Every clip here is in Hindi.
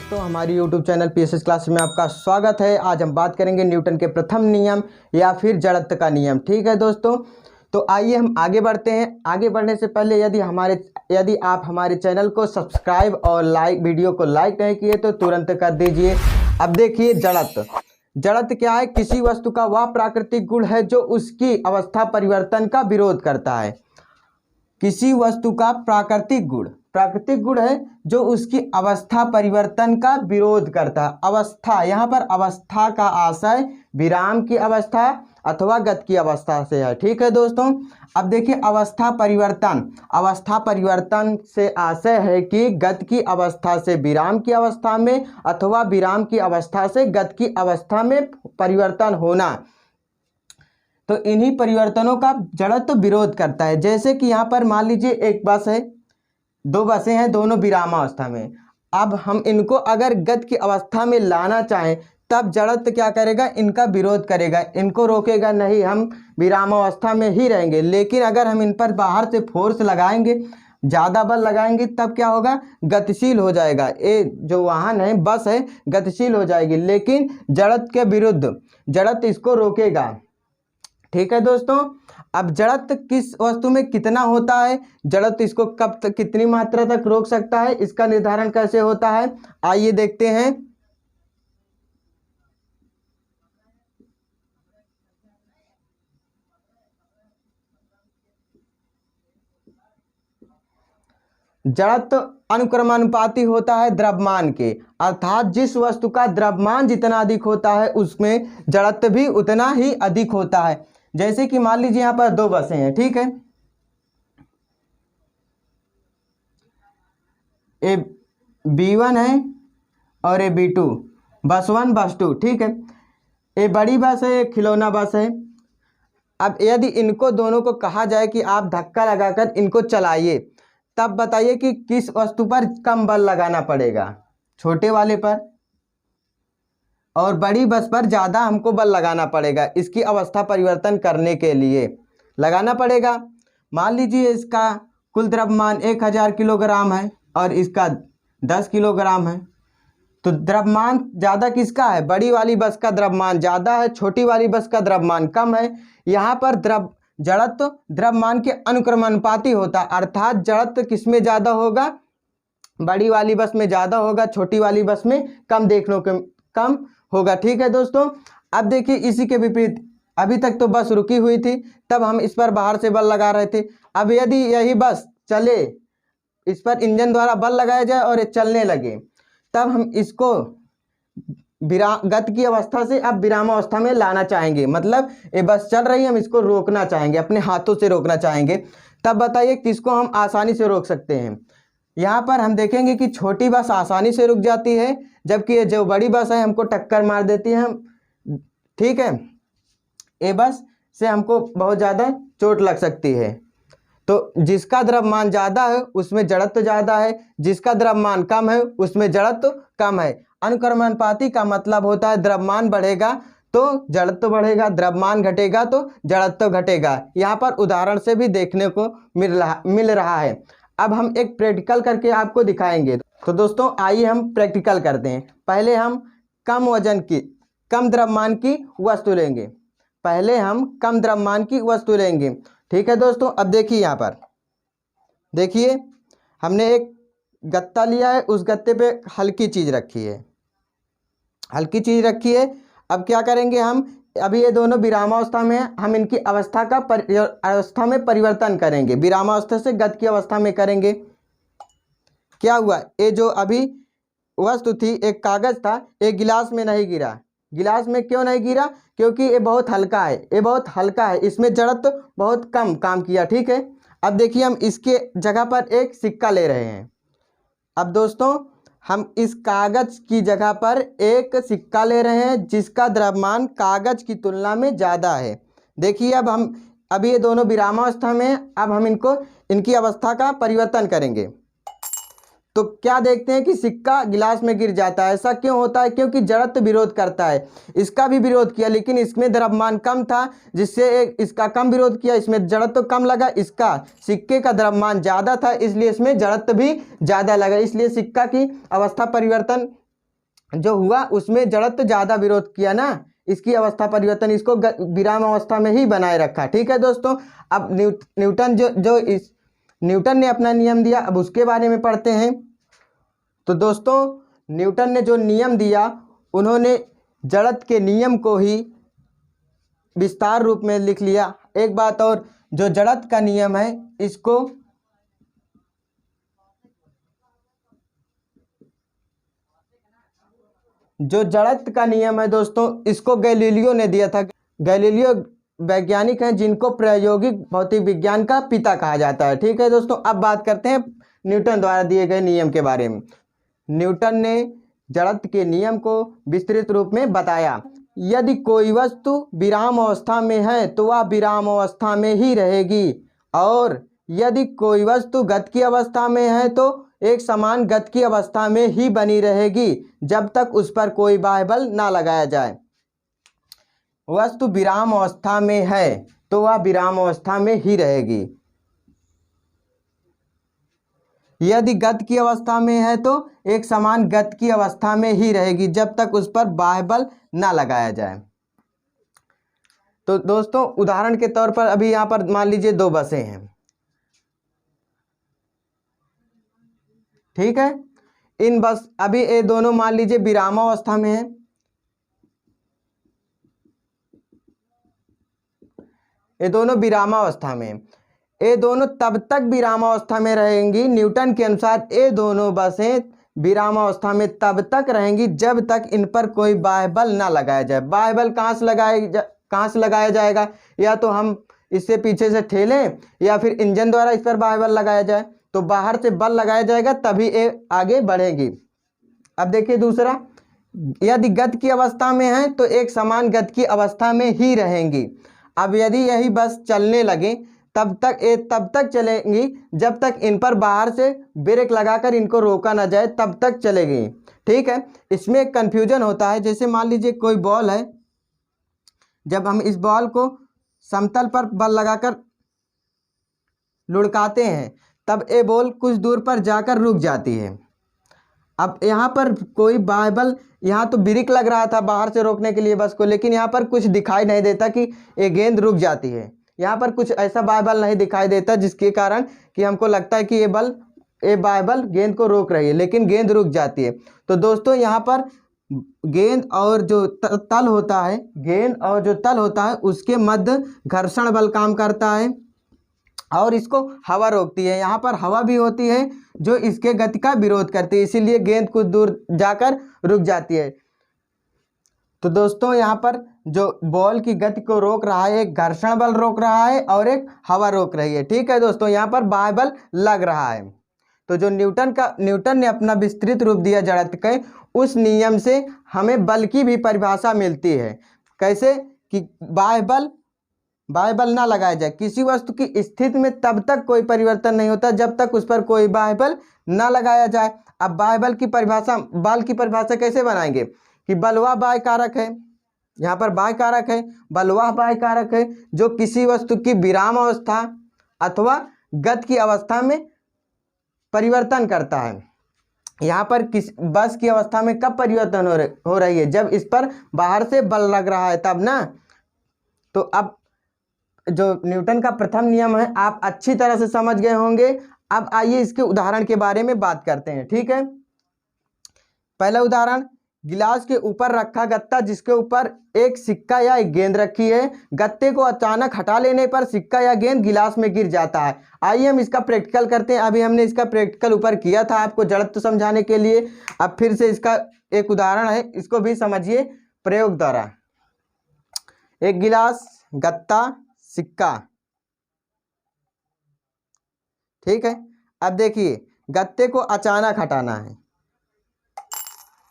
दोस्तों, हमारी YouTube चैनल PSS क्लास में आपका स्वागत है। आज हम बात करेंगे न्यूटन के प्रथम नियम या फिर जड़त्व का नियम। ठीक है दोस्तों, तो आइए हम आगे बढ़ते हैं। आगे बढ़ने से पहले यदि आप हमारे चैनल को सब्सक्राइब और वीडियो को लाइक नहीं किए तो तुरंत कर दीजिए। अब देखिए जड़त्व क्या है? किसी वस्तु का वह प्राकृतिक गुण है जो उसकी अवस्था परिवर्तन का विरोध करता है। किसी वस्तु का प्राकृतिक गुण है जो उसकी अवस्था परिवर्तन का विरोध करता है। अवस्था, यहाँ पर अवस्था का आशय विराम की अवस्था अथवा गति की अवस्था से है। ठीक है दोस्तों, अब देखिए अवस्था परिवर्तन से आशय है कि गति की अवस्था से विराम की अवस्था में अथवा विराम की अवस्था से गति की अवस्था में परिवर्तन होना। तो इन्हीं परिवर्तनों का जड़त्व विरोध करता है। जैसे कि यहाँ पर मान लीजिए एक बस है, दो बसें हैं, दोनों विरामावस्था में। अब हम इनको अगर गति की अवस्था में लाना चाहें तब जड़त्व क्या करेगा? इनका विरोध करेगा, इनको रोकेगा नहीं, हम विरामावस्था में ही रहेंगे। लेकिन अगर हम इन पर बाहर से फोर्स लगाएंगे, ज़्यादा बल लगाएंगे, तब क्या होगा? गतिशील हो जाएगा। ये जो वाहन है, बस है, गतिशील हो जाएगी। लेकिन जड़त्व के विरुद्ध जड़त्व इसको रोकेगा। ठीक है दोस्तों, अब जड़त्व किस वस्तु में कितना होता है, जड़त्व इसको कब तक कितनी मात्रा तक रोक सकता है, इसका निर्धारण कैसे होता है, आइए देखते हैं। जड़त्व अनुक्रमानुपाती होता है द्रव्यमान के, अर्थात जिस वस्तु का द्रव्यमान जितना अधिक होता है उसमें जड़त्व भी उतना ही अधिक होता है। जैसे कि मान लीजिए यहाँ पर दो बसें हैं, ठीक है, ए B1 है और ए B2, बस 1 बस 2। ठीक है, ये बड़ी बस है, एक खिलौना बस है। अब यदि इनको दोनों को कहा जाए कि आप धक्का लगाकर इनको चलाइए, तब बताइए कि किस वस्तु पर कम बल लगाना पड़ेगा? छोटे वाले पर, और बड़ी बस पर ज़्यादा हमको बल लगाना पड़ेगा। इसकी अवस्था परिवर्तन करने के लिए लगाना पड़ेगा। मान लीजिए इसका कुल द्रव्यमान 1000 किलोग्राम है और इसका 10 किलोग्राम है, तो द्रव्यमान ज़्यादा किसका है? बड़ी वाली बस का द्रव्यमान ज़्यादा है, छोटी वाली बस का द्रव्यमान कम है। यहाँ पर जड़त्व द्रव्यमान के अनुक्रमानुपाती होता है, अर्थात जड़त्व किस में ज़्यादा होगा? बड़ी वाली बस में ज़्यादा होगा, छोटी वाली बस में कम होगा। ठीक है दोस्तों, अब देखिए इसी के विपरीत, अभी तक तो बस रुकी हुई थी, तब हम इस पर बाहर से बल लगा रहे थे। अब यदि यही बस चले, इस पर इंजन द्वारा बल लगाया जाए और ये चलने लगे, तब हम इसको गति की अवस्था से अब विरामावस्था में लाना चाहेंगे। मतलब ये बस चल रही है, हम इसको रोकना चाहेंगे, अपने हाथों से रोकना चाहेंगे। तब बताइए किसको हम आसानी से रोक सकते हैं? यहाँ पर हम देखेंगे कि छोटी बस आसानी से रुक जाती है, जबकि ये जो बड़ी बस है हमको टक्कर मार देती है। ठीक है, ये बस से हमको बहुत ज़्यादा चोट लग सकती है। तो जिसका द्रव्यमान ज़्यादा है उसमें जड़त्व ज़्यादा है, जिसका द्रव्यमान कम है उसमें जड़त्व कम है। अनुक्रमानुपाती का मतलब होता है द्रव्यमान बढ़ेगा तो जड़त्व बढ़ेगा, द्रव्यमान घटेगा तो जड़त्व घटेगा। यहाँ पर उदाहरण से भी देखने को मिल रहा है। अब हम एक प्रैक्टिकल करके आपको दिखाएंगे। तो दोस्तों आइए हम प्रैक्टिकल करते हैं। पहले हम कम द्रव्यमान की वस्तु लेंगे। ठीक है दोस्तों, अब देखिए यहाँ पर देखिए हमने एक गत्ता लिया है, उस गत्ते पे हल्की चीज़ रखी है। अब क्या करेंगे हम? अभी ये दोनों विरामावस्था में है, हम इनकी अवस्था में परिवर्तन करेंगे। विरामावस्था से गति की अवस्था में करेंगे। क्या हुआ? ये जो अभी वस्तु थी, एक कागज था, एक गिलास में नहीं गिरा। गिलास में क्यों नहीं गिरा? क्योंकि ये बहुत हल्का है, इसमें जड़त्व बहुत कम काम किया। ठीक है, अब देखिए हम इसके जगह पर एक सिक्का ले रहे हैं। अब दोस्तों हम इस कागज की जगह पर एक सिक्का ले रहे हैं जिसका द्रव्यमान कागज की तुलना में ज़्यादा है। देखिए अब ये दोनों विरामावस्था में हैं, अब हम इनकी अवस्था का परिवर्तन करेंगे। तो क्या देखते हैं कि सिक्का गिलास में गिर जाता है। ऐसा क्यों होता है? क्योंकि जड़त्व विरोध करता है। इसका भी विरोध किया, लेकिन इसमें द्रव्यमान कम था, जिससे इसका कम विरोध किया, इसमें जड़त्व कम लगा। इसका सिक्के का द्रव्यमान ज़्यादा था, इसलिए इसमें जड़त्व भी ज़्यादा लगा। इसलिए सिक्का की अवस्था परिवर्तन जो हुआ उसमें जड़त्व ज़्यादा विरोध किया ना, इसकी अवस्था परिवर्तन, इसको विराम अवस्था में ही बनाए रखा। ठीक है दोस्तों, अब न्यूटन ने अपना नियम दिया, अब उसके बारे में पढ़ते हैं। तो दोस्तों न्यूटन ने जो नियम दिया, उन्होंने जड़त्व के नियम को ही विस्तार रूप में लिख लिया। एक बात और, जो जड़त्व का नियम है इसको जो जड़त्व का नियम है दोस्तों, इसको गैलीलियो ने दिया था। गैलीलियो वैज्ञानिक हैं जिनको प्रायोगिक भौतिक विज्ञान का पिता कहा जाता है। ठीक है दोस्तों, अब बात करते हैं न्यूटन द्वारा दिए गए नियम के बारे में। न्यूटन ने जड़त्व के नियम को विस्तृत रूप में बताया। यदि कोई वस्तु विराम अवस्था में है तो वह विराम अवस्था में ही रहेगी, और यदि कोई वस्तु गत की अवस्था में है तो एक समान गत की अवस्था में ही बनी रहेगी जब तक उस पर कोई बाह्य बल ना लगाया जाए। वस्तु विराम अवस्था में है तो वह विराम अवस्था में ही रहेगी। यदि गत की अवस्था में है तो एक समान गत की अवस्था में ही रहेगी जब तक उस पर बाह्य बल ना लगाया जाए। तो दोस्तों उदाहरण के तौर पर अभी यहाँ पर मान लीजिए दो बसें हैं। ठीक है, इन बस अभी ये दोनों मान लीजिए विरामावस्था में है। ये दोनों विरामावस्था में, ये दोनों तब तक विरामावस्था में रहेंगी, न्यूटन के अनुसार ये दोनों बसें विरामावस्था में तब तक रहेंगी जब तक इन पर कोई बाह्य बल ना लगाया जाए। बाह्य बल कहाँ से लगाया जाएगा? या तो हम इससे पीछे से ठेलें या फिर इंजन द्वारा इस पर बाह्य बल लगाया जाए। तो बाहर से बल लगाया जाएगा तभी ये आगे बढ़ेगी। अब देखिए दूसरा, यदि गत की अवस्था में है तो एक समान गत की अवस्था में ही रहेंगी। अब यदि यही बस चलने लगे तब तक चलेंगी जब तक इन पर बाहर से ब्रेक लगाकर इनको रोका ना जाए, तब तक चलेगी। ठीक है, इसमें एक कन्फ्यूजन होता है। जैसे मान लीजिए कोई बॉल है, जब हम इस बॉल को समतल पर बल लगाकर लुढ़काते हैं तब ये बॉल कुछ दूर पर जाकर रुक जाती है। अब यहाँ पर कोई बाह्य बल, यहाँ तो ब्रेक लग रहा था बाहर से रोकने के लिए बस को, लेकिन यहाँ पर कुछ दिखाई नहीं देता कि ये गेंद रुक जाती है। यहाँ पर कुछ ऐसा बाह्य बल नहीं दिखाई देता जिसके कारण कि हमको लगता है कि ये बाह्य बल गेंद को रोक रही है, लेकिन गेंद रुक जाती है। तो दोस्तों यहाँ पर गेंद और जो तल होता है उसके मध्य घर्षण बल काम करता है और इसको हवा रोकती है। यहाँ पर हवा भी होती है जो इसके गति का विरोध करती है, इसीलिए गेंद कुछ दूर जाकर रुक जाती है। तो दोस्तों यहाँ पर जो बॉल की गति को रोक रहा है, एक घर्षण बल रोक रहा है और एक हवा रोक रही है। ठीक है दोस्तों, यहाँ पर बाह्य बल लग रहा है। तो जो न्यूटन ने अपना विस्तृत रूप दिया जड़त्व के, उस नियम से हमें बल की भी परिभाषा मिलती है। कैसे? कि बाह्य बल ना लगाया जाए। किसी वस्तु की स्थिति में तब तक कोई परिवर्तन नहीं होता जब तक उस पर कोई बाह्य बल ना लगाया जाए। अब बाह्य बल की परिभाषा कैसे बनाएंगे? कि बलवाह बाह्य कारक है, यहाँ पर बाह्य कारक है, बलवाह बाह्य कारक है जो किसी वस्तु की विराम अवस्था अथवा गत की अवस्था में परिवर्तन करता है। यहाँ पर बस की अवस्था में कब परिवर्तन हो रही है? जब इस पर बाहर से बल लग रहा है तब ना। तो अब जो न्यूटन का प्रथम नियम है आप अच्छी तरह से समझ गए होंगे। अब आइए इसके उदाहरण के बारे में बात करते हैं। ठीक है, पहला उदाहरण, गिलास के ऊपर रखा गत्ता जिसके ऊपर एक सिक्का या एक गेंद रखी है। गत्ते को अचानक हटा लेने पर सिक्का या गेंद गिलास में गिर जाता है। आइए हम इसका प्रैक्टिकल करते हैं। अभी हमने इसका प्रैक्टिकल ऊपर किया था आपको जड़त्व समझाने के लिए। अब फिर से इसका एक उदाहरण है, इसको भी समझिए प्रयोग द्वारा। एक गिलास, गत्ता, सिक्का। ठीक है, अब देखिए गत्ते को अचानक हटाना है।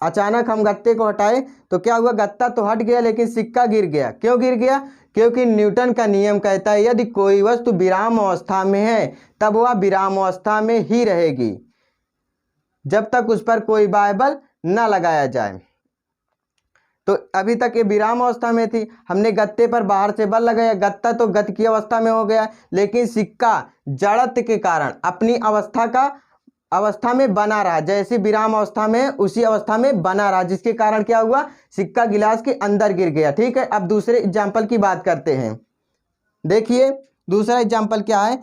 अचानक हम गत्ते को हटाए तो क्या हुआ? गत्ता तो हट गया लेकिन सिक्का गिर गया। क्यों गिर गया? क्योंकि न्यूटन का नियम कहता है यदि कोई वस्तु विराम अवस्था में है तब वह विराम अवस्था में ही रहेगी जब तक उस पर कोई बाह्य बल न लगाया जाए। तो अभी तक ये विराम अवस्था में थी, हमने गत्ते पर बाहर से बल लगाया, गत्ता तो गति की अवस्था में हो गया, लेकिन सिक्का जड़त्व के कारण अपनी अवस्था का अवस्था में बना रहा, जैसी विराम अवस्था में उसी अवस्था में बना रहा, जिसके कारण क्या हुआ, सिक्का गिलास के अंदर गिर गया। ठीक है, अब दूसरे एग्जाम्पल की बात करते हैं। देखिए दूसरा एग्जाम्पल क्या है,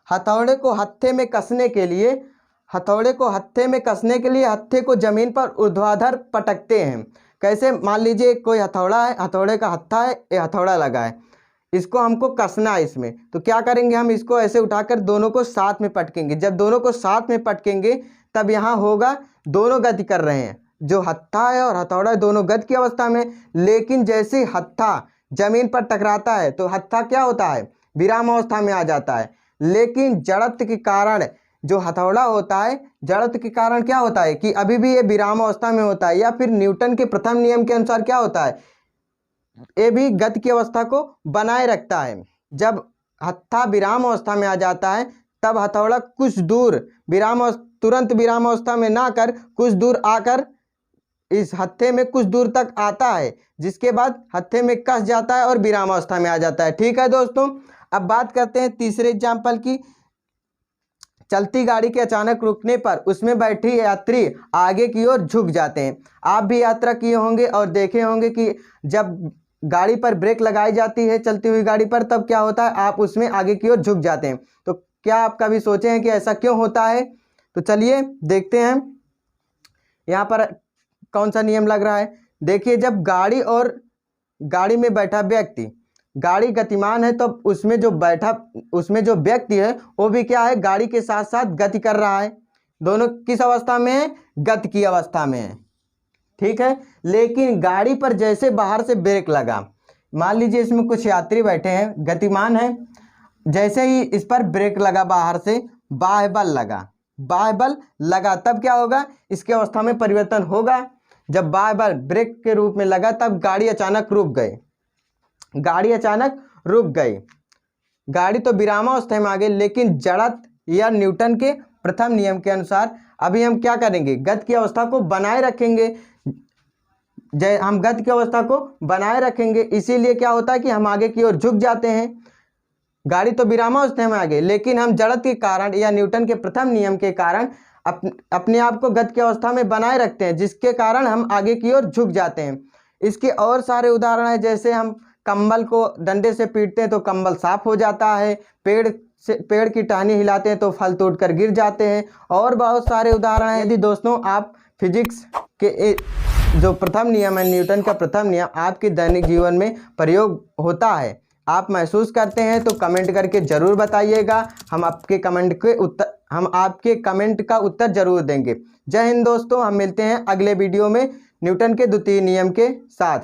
हथौड़े को हत्थे में कसने के लिए, हथौड़े को हत्थे में कसने के लिए हत्थे को जमीन पर ऊर्ध्वाधर पटकते हैं। कैसे, मान लीजिए कोई हथौड़ा है, हथौड़े का हत्था है, ये हथौड़ा लगा है, इसको हमको कसना है इसमें, तो क्या करेंगे, हम इसको ऐसे उठाकर दोनों को साथ में पटकेंगे। जब दोनों को साथ में पटकेंगे तब यहाँ होगा दोनों गति कर रहे हैं, जो हत्था है और हथौड़ा दोनों गति की अवस्था में। लेकिन जैसे हत्था जमीन पर टकराता है तो हत्था क्या होता है, विराम अवस्था में आ जाता है। लेकिन जड़त्व के कारण जो हथौड़ा होता है, जड़त्व के कारण क्या होता है कि अभी भी ये विराम अवस्था में होता है, या फिर न्यूटन के प्रथम नियम के अनुसार क्या होता है, ये भी गति की अवस्था को बनाए रखता है। जब हत्था विराम अवस्था में आ जाता है तब हथौड़ा कुछ दूर तुरंत विराम अवस्था में ना कर कुछ दूर आकर इस हत्थे में कुछ दूर तक आता है, जिसके बाद हत्थे में कस जाता है और विराम अवस्था में आ जाता है। ठीक है दोस्तों, अब बात करते हैं तीसरे एग्जाम्पल की। चलती गाड़ी के अचानक रुकने पर उसमें बैठी यात्री आगे की ओर झुक जाते हैं। आप भी यात्रा किए होंगे और देखे होंगे कि जब गाड़ी पर ब्रेक लगाई जाती है चलती हुई गाड़ी पर, तब क्या होता है, आप उसमें आगे की ओर झुक जाते हैं। तो क्या आप कभी सोचे हैं कि ऐसा क्यों होता है? तो चलिए देखते हैं यहाँ पर कौन सा नियम लग रहा है। देखिए, जब गाड़ी में बैठा व्यक्ति, गाड़ी गतिमान है तो उसमें जो व्यक्ति है वो भी क्या है, गाड़ी के साथ साथ गति कर रहा है। दोनों किस अवस्था में है, गति की अवस्था में है। ठीक है, लेकिन गाड़ी पर जैसे बाहर से ब्रेक लगा, मान लीजिए इसमें कुछ यात्री बैठे हैं, गतिमान है, जैसे ही इस पर ब्रेक लगा बाहर से, बाह्य बल लगा, तब क्या होगा, इसकी अवस्था में परिवर्तन होगा। जब बाह्य बल ब्रेक के रूप में लगा तब गाड़ी अचानक रुक गई। गाड़ी तो विरामावस्था में आ गई, लेकिन जड़त्व या न्यूटन के प्रथम नियम के अनुसार अभी हम क्या करेंगे, गति की अवस्था को बनाए रखेंगे। हम गति की अवस्था को बनाए रखेंगे, इसीलिए क्या होता है कि हम आगे की ओर झुक जाते हैं। गाड़ी तो विरामावस्था में आ गई, लेकिन हम जड़त्व के कारण या न्यूटन के प्रथम नियम के कारण अपने आप को गति की अवस्था में बनाए रखते हैं, जिसके कारण हम आगे की ओर झुक जाते हैं। इसके और सारे उदाहरण हैं, जैसे हम कंबल को डंडे से पीटते हैं तो कंबल साफ हो जाता है, पेड़ की टहनी हिलाते हैं तो फल टूटकर गिर जाते हैं, और बहुत सारे उदाहरण हैं। यदि दोस्तों आप फिजिक्स के जो प्रथम नियम है, न्यूटन का प्रथम नियम, आपके दैनिक जीवन में प्रयोग होता है, आप महसूस करते हैं, तो कमेंट करके ज़रूर बताइएगा। हम आपके कमेंट का उत्तर जरूर देंगे। जय हिंद दोस्तों, हम मिलते हैं अगले वीडियो में न्यूटन के द्वितीय नियम के साथ।